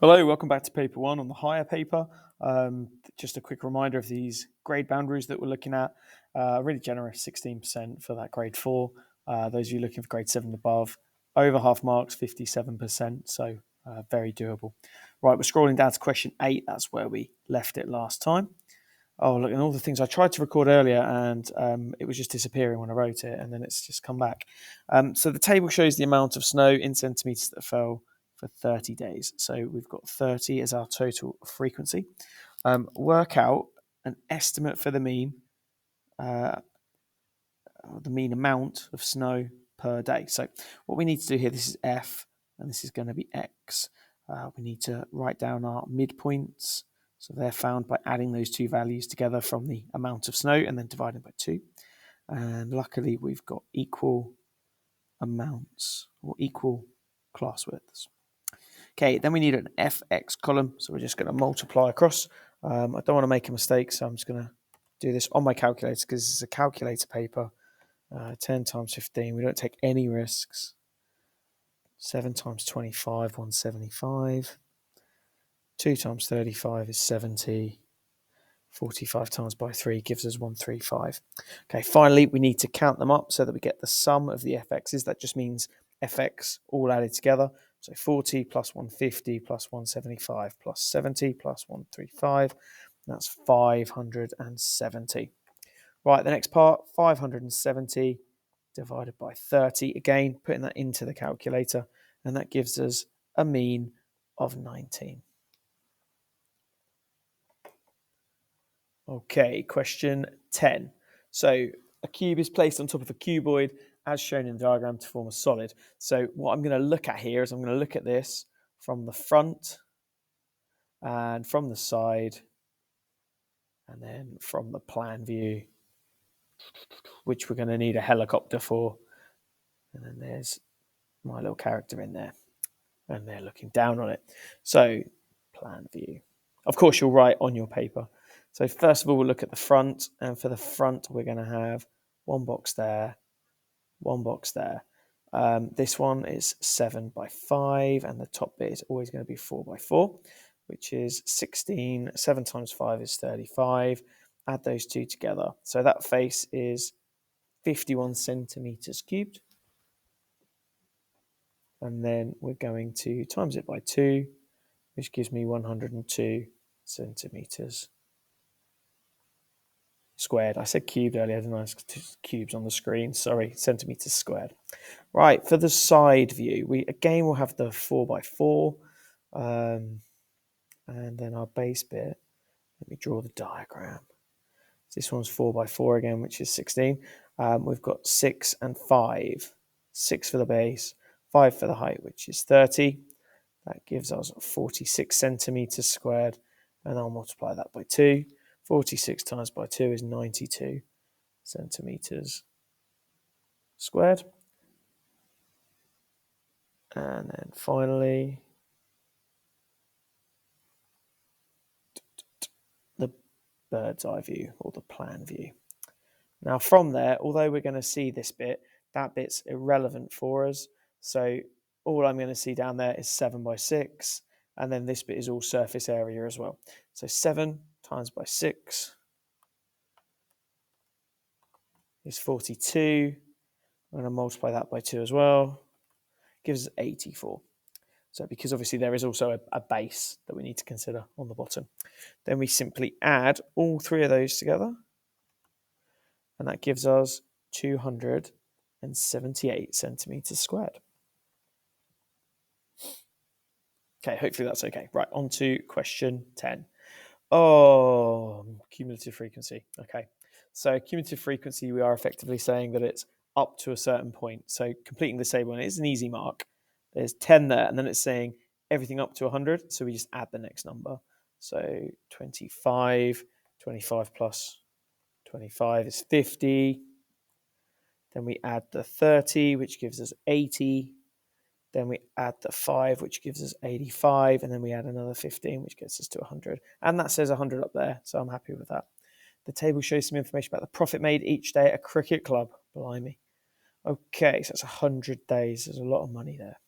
Hello, welcome back to paper one on the higher paper. Just a quick reminder of these grade boundaries that we're looking at. Really generous, 16% for that grade 4. Those of you looking for grade 7 and above, over half marks, 57%. So very doable. Right, we're scrolling down to question 8. That's where we left it last time. Oh, look, and all the things I tried to record earlier, and it was just disappearing when I wrote it, and then it's just come back. So the table shows the amount of snow in centimetres that fell for 30 days. So we've got 30 as our total frequency. Work out an estimate for the mean amount of snow per day. So what we need to do here, this is F, and this is going to be X. We need to write down our midpoints. So they're found by adding those two values together from the amount of snow and then dividing by 2. And luckily we've got equal amounts or equal class widths. Okay, then we need an FX column. So we're just going to multiply across. I don't want to make a mistake, so I'm just going to do this on my calculator because it's a calculator paper. 10 times 15, we don't take any risks. 7 times 25, 175. 2 times 35 is 70. 45 times by 3 gives us 135. Okay, finally, we need to count them up so that we get the sum of the FXs. That just means FX all added together. So 40 plus 150 plus 175 plus 70 plus 135. That's 570. Right, the next part, 570 divided by 30. Again, putting that into the calculator, and that gives us a mean of 19. Okay, question 10. So a cube is placed on top of a cuboid as shown in the diagram to form a solid. So what I'm going to look at here is I'm going to look at this from the front and from the side and then from the plan view, which we're going to need a helicopter for. And then there's my little character in there and they're looking down on it. So plan view. Of course, you'll write on your paper. So first of all, we'll look at the front. And for the front, we're going to have one box there, one box there. This one is 7 by 5, and the top bit is always going to be 4 by 4, which is 16. 7 times 5 is 35. Add those two together. So that face is 51 centimeters cubed. And then we're going to times it by 2, which gives me 102 centimeters squared. I said cubed earlier, didn't I? Cubes on the screen. Sorry, centimeters squared. Right, for the side view, we again will have the 4 by 4, and then our base bit. Let me draw the diagram. This one's 4 by 4 again, which is 16. We've got 6 and 5. 6 for the base, 5 for the height, which is 30. That gives us 46 centimeters squared, and I'll multiply that by 2. 46 times by 2 is 92 centimeters squared. And then finally, the bird's eye view or the plan view. Now from there, although we're going to see this bit, that bit's irrelevant for us. So all I'm going to see down there is 7 by 6, and then this bit is all surface area as well. So 7 times by 6 is 42. I'm going to multiply that by 2 as well. Gives us 84. So because obviously there is also a base that we need to consider on the bottom. Then we simply add all 3 of those together. And that gives us 278 centimeters squared. Okay, hopefully that's okay. Right, on to question 10. Oh, cumulative frequency. Okay, so cumulative frequency, we are effectively saying that it's up to a certain point. So completing this table, and it's an easy mark. There's 10 there, and then it's saying everything up to 100. So we just add the next number. So 25, 25 plus 25 is 50. Then we add the 30, which gives us 80. Then we add the 5, which gives us 85. And then we add another 15, which gets us to 100. And that says 100 up there, so I'm happy with that. The table shows some information about the profit made each day at a cricket club. Blimey. Okay, so that's 100 days. There's a lot of money there.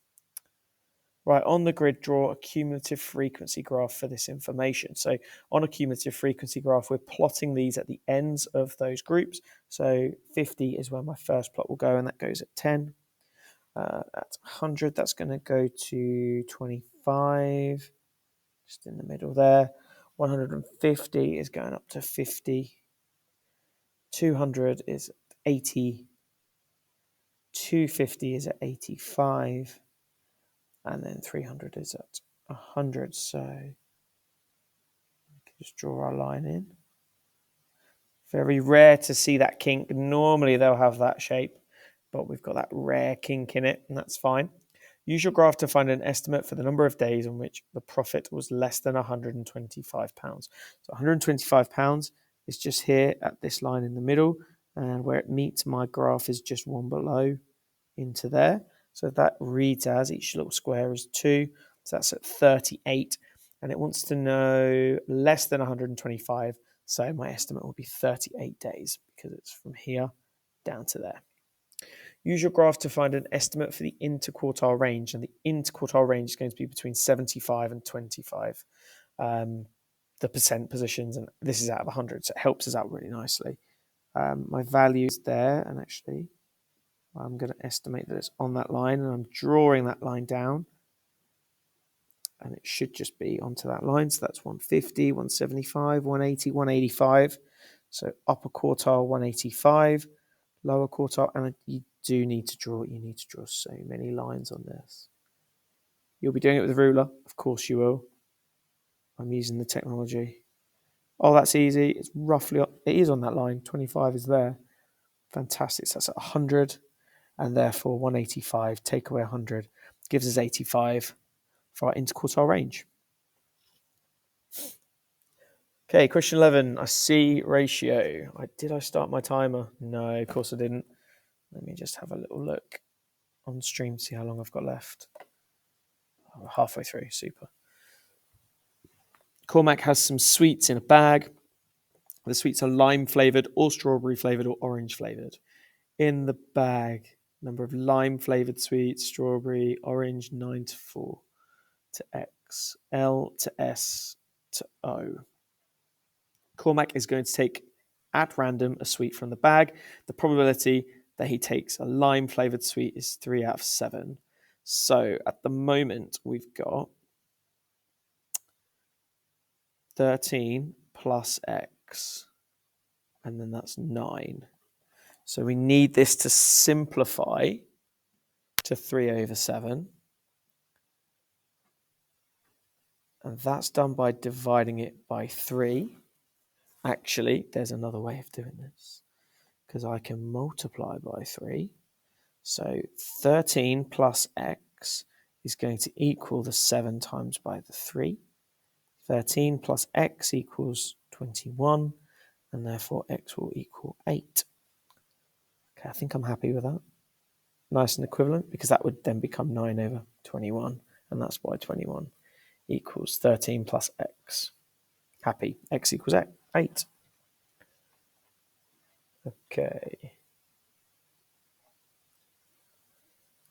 Right, on the grid, draw a cumulative frequency graph for this information. So on a cumulative frequency graph, we're plotting these at the ends of those groups. So 50 is where my first plot will go, and that goes at 10. At 100, that's going to go to 25, just in the middle there. 150 is going up to 50. 200 is 80. 250 is at 85. And then 300 is at 100. So we can just draw our line in. Very rare to see that kink. Normally they'll have that shape, but we've got that rare kink in it, and that's fine. Use your graph to find an estimate for the number of days on which the profit was less than £125. So £125 is just here at this line in the middle, and where it meets my graph is just one below into there. So that reads as each little square is 2. So that's at 38. And it wants to know less than 125. So my estimate will be 38 days because it's from here down to there. Use your graph to find an estimate for the interquartile range. And the interquartile range is going to be between 75 and 25, the percent positions. And this is out of 100. So it helps us out really nicely. My value is there. And actually, I'm going to estimate that it's on that line, and I'm drawing that line down, and it should just be onto that line. So that's 150, 175, 180, 185. So upper quartile 185, lower quartile, and you need to draw so many lines on this. You'll be doing it with a ruler, of course you will. I'm using the technology. Oh, that's easy. It's roughly, it is on that line. 25 is there. Fantastic. So that's at 100. And therefore 185, take away 100, gives us 85 for our interquartile range. Okay, question 11, a C ratio. Did I start my timer? No, of course I didn't. Let me just have a little look on stream, see how long I've got left. Oh, halfway through, super. Cormac has some sweets in a bag. The sweets are lime flavoured or strawberry flavoured or orange flavoured. In the bag, number of lime flavoured sweets, strawberry, orange, 9 to 4 to X, L to S to O. Cormac is going to take at random a sweet from the bag. The probability that he takes a lime flavoured sweet is 3 out of 7. So at the moment, we've got 13 plus X, and then that's 9. So we need this to simplify to 3 over 7. And that's done by dividing it by 3. Actually, there's another way of doing this, because I can multiply by 3. So 13 plus X is going to equal the 7 times by the 3. 13 plus X equals 21, and therefore X will equal 8. Okay, I think I'm happy with that. Nice and equivalent, because that would then become 9 over 21, and that's why 21 equals 13 plus X. Happy. X equals 8. Okay.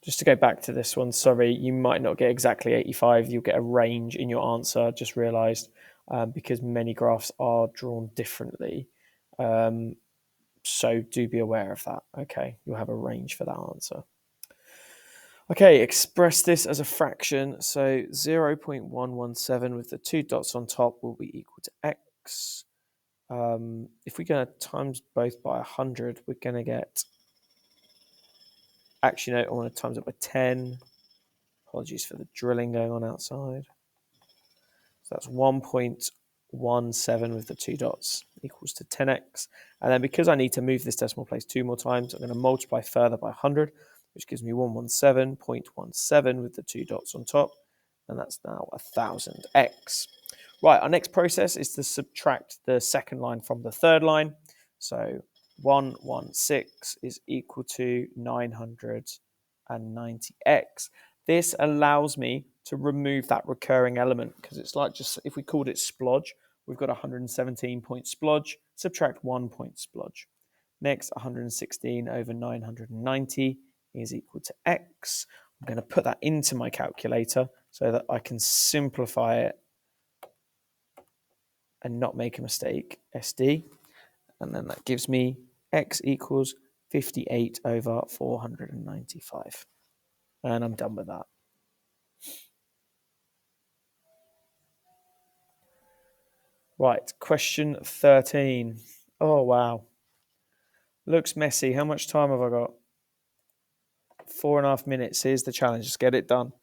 Just to go back to this one, sorry, you might not get exactly 85. You'll get a range in your answer. I just realised, because many graphs are drawn differently. So do be aware of that. Okay, you'll have a range for that answer. Okay, express this as a fraction. So 0.117 with the 2 dots on top will be equal to X. If we're going to times both by 100, we're going to get... Actually, no, I want to times it by 10. Apologies for the drilling going on outside. So that's 1.17 with the 2 dots equals to 10x. And then because I need to move this decimal place 2 more times, I'm going to multiply further by 100, which gives me 117.17 with the 2 dots on top. And that's now 1000x. Right, our next process is to subtract the second line from the third line. So 116 is equal to 990x. This allows me to remove that recurring element, because it's like, just if we called it splodge, we've got 117 point splodge, subtract 1 point splodge. Next, 116 over 990 is equal to x. I'm going to put that into my calculator. so that I can simplify it and not make a mistake, SD, and then that gives me x equals 58 over 495. And I'm done with that. Right, question 13. Oh, wow. Looks messy. How much time have I got? 4.5 minutes. Here's the challenge. Just get it done.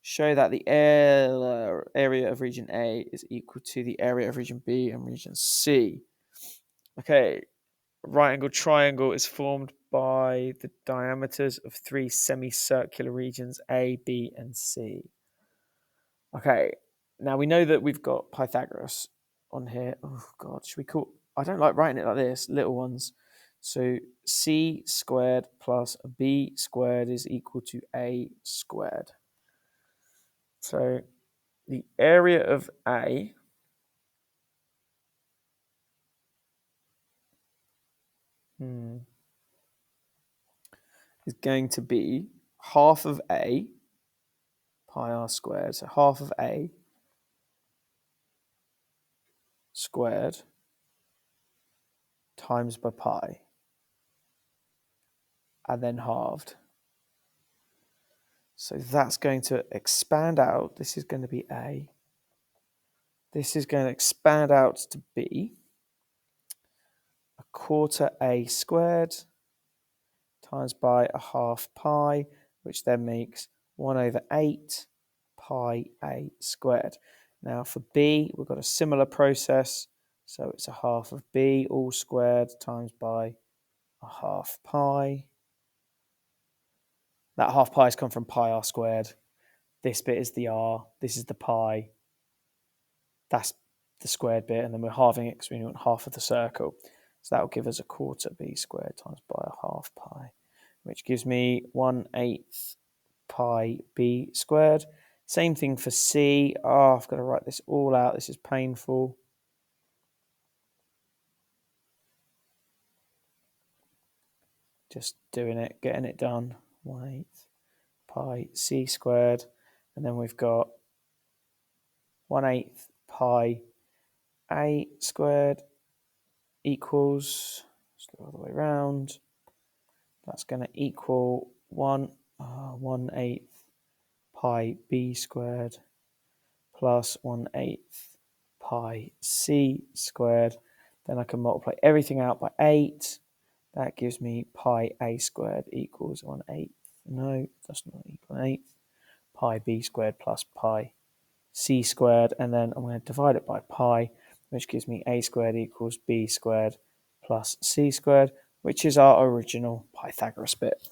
Show that the area of region A is equal to the area of region B and region C. Okay, right angle triangle is formed by the diameters of 3 semicircular regions A, B, and C. Okay, now we know that we've got Pythagoras on here. Oh, God, should we call... I don't like writing it like this, little ones. So C squared plus B squared is equal to A squared. So the area of A is going to be half of A pi r squared. So half of A squared times by pi, and then halved. So that's going to expand out. This is going to be A. This is going to expand out to B. A quarter A squared times by a half pi, which then makes 1 over 8 pi A squared. Now for B, we've got a similar process. So it's a half of B all squared times by a half pi. That half pi has come from pi r squared. This bit is the r, this is the pi. That's the squared bit, and then we're halving it because we want half of the circle. So that will give us a quarter b squared times by a half pi, which gives me 1/8 pi b squared. Same thing for C. Oh, I've got to write this all out. This is painful. Just doing it, getting it done. 1/8 pi c squared. And then we've got 1/8 pi a squared equals, let's go all the way around. That's going to equal 1/8 pi b squared plus 1/8 pi c squared. Then I can multiply everything out by 8. That gives me pi a squared equals 1/8. No, that's not equal 1/8. Pi b squared plus pi c squared. And then I'm going to divide it by pi, which gives me a squared equals b squared plus c squared, which is our original Pythagoras bit.